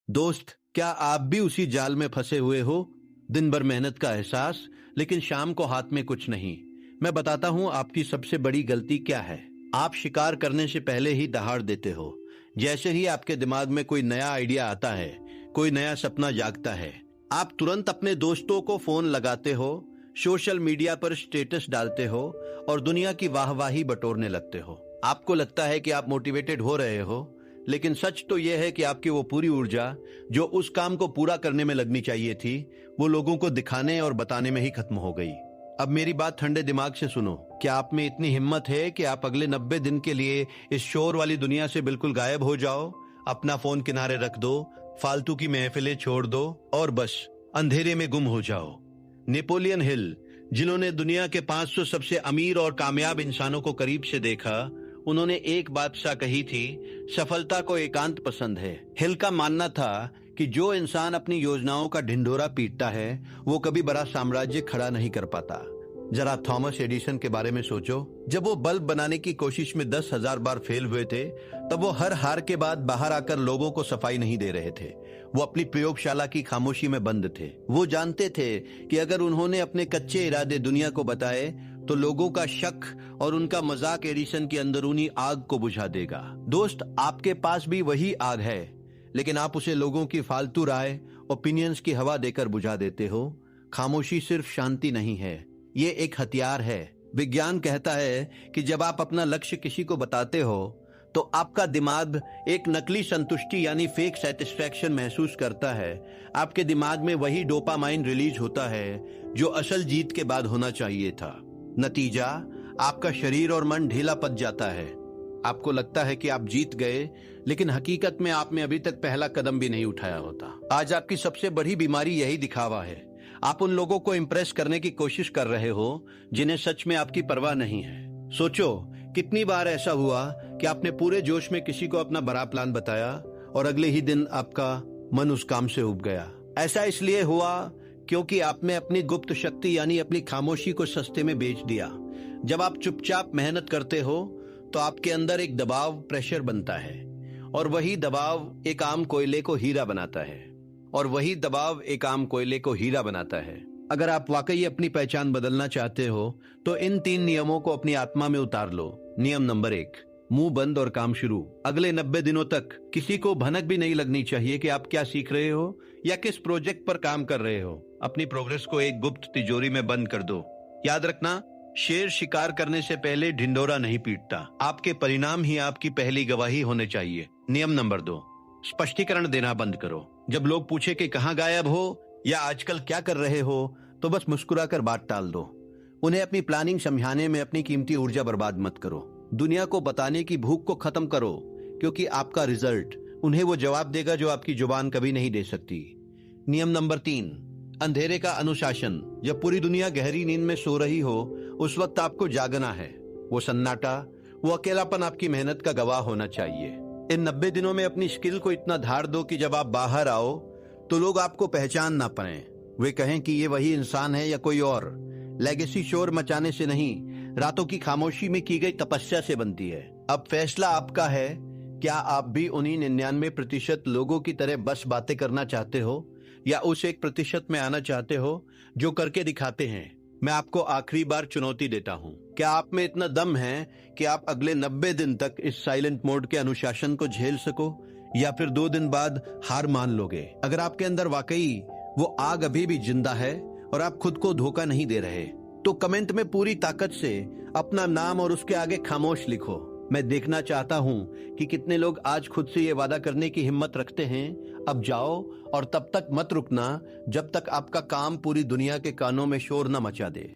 दोस्त, क्या आप भी उसी जाल में फंसे हुए हो? दिन भर मेहनत का एहसास, लेकिन शाम को हाथ में कुछ नहीं। मैं बताता हूँ आपकी सबसे बड़ी गलती क्या है। आप शिकार करने से पहले ही दहाड़ देते हो। जैसे ही आपके दिमाग में कोई नया आइडिया आता है, कोई नया सपना जागता है, आप तुरंत अपने दोस्तों को फोन लगाते हो, सोशल मीडिया पर स्टेटस डालते हो और दुनिया की वाहवाही बटोरने लगते हो। आपको लगता है कि आप मोटिवेटेड हो रहे हो, लेकिन सच तो यह है कि आपकी वो पूरी ऊर्जा जो उस काम को पूरा करने में लगनी चाहिए थी, वो लोगों को दिखाने और बताने में ही खत्म हो गई। अब मेरी बात ठंडे दिमाग से सुनो। क्या आप में इतनी हिम्मत है कि आप अगले 90 दिन के लिए इस शोर वाली दुनिया से बिल्कुल गायब हो जाओ, अपना फोन किनारे रख दो, फालतू की महफिलें छोड़ दो और बस अंधेरे में गुम हो जाओ? नेपोलियन हिल, जिन्होंने दुनिया के 500 सबसे अमीर और कामयाब इंसानों को करीब से देखा, उन्होंने एक बात सा कही थी, सफलता को एकांत पसंद है। हिल का मानना था कि जो इंसान अपनी योजनाओं का ढिंढोरा पीटता है, वो कभी बड़ा साम्राज्य खड़ा नहीं कर पाता। जरा थॉमस एडिसन के बारे में सोचो। जब वो बल्ब बनाने की कोशिश में 10,000 बार फेल हुए थे, तब वो हर हार के बाद बाहर आकर लोगों को सफाई नहीं दे रहे थे। वो अपनी प्रयोगशाला की खामोशी में बंद थे। वो जानते थे कि अगर उन्होंने अपने कच्चे इरादे दुनिया को बताए, तो लोगों का शक और उनका मजाक एडिसन की अंदरूनी आग को बुझा देगा। दोस्त, आपके पास भी वही आग है, लेकिन आप उसे लोगों की फालतू राय, ओपिनियंस की हवा देकर बुझा देते हो। खामोशी सिर्फ शांति नहीं है, ये एक हथियार है। विज्ञान कहता है कि जब आप अपना लक्ष्य किसी को बताते हो, तो आपका दिमाग एक नकली संतुष्टि यानी फेक सेटिस्फैक्शन महसूस करता है। आपके दिमाग में वही डोपामाइन रिलीज होता है जो असल जीत के बाद होना चाहिए था। नतीजा, आपका शरीर और मन ढीला पड़ जाता है। आपको लगता है कि आप जीत गए, लेकिन हकीकत में आपने अभी तक पहला कदम भी नहीं उठाया होता। आज आपकी सबसे बड़ी बीमारी यही दिखावा है। आप उन लोगों को इम्प्रेस करने की कोशिश कर रहे हो जिन्हें सच में आपकी परवाह नहीं है। सोचो, कितनी बार ऐसा हुआ कि आपने पूरे जोश में किसी को अपना बड़ा प्लान बताया और अगले ही दिन आपका मन उस काम से उब गया। ऐसा इसलिए हुआ क्योंकि आपने अपनी गुप्त शक्ति यानी अपनी खामोशी को सस्ते में बेच दिया। जब आप चुपचाप मेहनत करते हो, तो आपके अंदर एक दबाव, प्रेशर बनता है, और वही दबाव एक आम कोयले को हीरा बनाता है, और वही दबाव एक आम कोयले को हीरा बनाता है। अगर आप वाकई अपनी पहचान बदलना चाहते हो, तो इन 3 नियमों को अपनी आत्मा में उतार लो। नियम नंबर 1, मुंह बंद और काम शुरू। अगले 90 दिनों तक किसी को भनक भी नहीं लगनी चाहिए कि आप क्या सीख रहे हो या किस प्रोजेक्ट पर काम कर रहे हो। अपनी प्रोग्रेस को एक गुप्त तिजोरी में बंद कर दो। याद रखना, शेर शिकार करने से पहले ढिंडोरा नहीं पीटता। आपके परिणाम ही आपकी पहली गवाही होने चाहिए। नियम नंबर 2, स्पष्टीकरण देना बंद करो। जब लोग पूछे कि कहाँ गायब हो या आजकल क्या कर रहे हो, तो बस मुस्कुराकर बात टाल दो। उन्हें अपनी प्लानिंग समझाने में अपनी कीमती ऊर्जा बर्बाद मत करो। दुनिया को बताने की भूख को खत्म करो, क्योंकि आपका रिजल्ट उन्हें वो जवाब देगा जो आपकी जुबान कभी नहीं दे सकती। नियम नंबर 3, अंधेरे का अनुशासन। जब पूरी दुनिया गहरी नींद में सो रही हो, उस वक्त आपको जागना है। वो सन्नाटा, वो अकेलापन आपकी मेहनत का गवाह होना चाहिए। इन 90 दिनों में अपनी स्किल को इतना धार दो कि जब आप बाहर आओ, तो लोग आपको पहचान ना पाएं। वे कहें कि ये वही इंसान है या कोई और। लेगेसी शोर मचाने से नहीं, रातों की खामोशी में की गई तपस्या से बनती है। अब फैसला आपका है। क्या आप भी उन्हीं 99% लोगों की तरह बस बातें करना चाहते हो, या उस 1% में आना चाहते हो जो करके दिखाते हैं? मैं आपको आखिरी बार चुनौती देता हूँ। क्या आप में इतना दम है कि आप अगले 90 दिन तक इस साइलेंट मोड के अनुशासन को झेल सको, या फिर 2 दिन बाद हार मान लोगे? अगर आपके अंदर वाकई वो आग अभी भी जिंदा है और आप खुद को धोखा नहीं दे रहे, तो कमेंट में पूरी ताकत से अपना नाम और उसके आगे खामोश लिखो। मैं देखना चाहता हूँ कि कितने लोग आज खुद से ये वादा करने की हिम्मत रखते हैं। अब जाओ, और तब तक मत रुकना जब तक आपका काम पूरी दुनिया के कानों में शोर न मचा दे।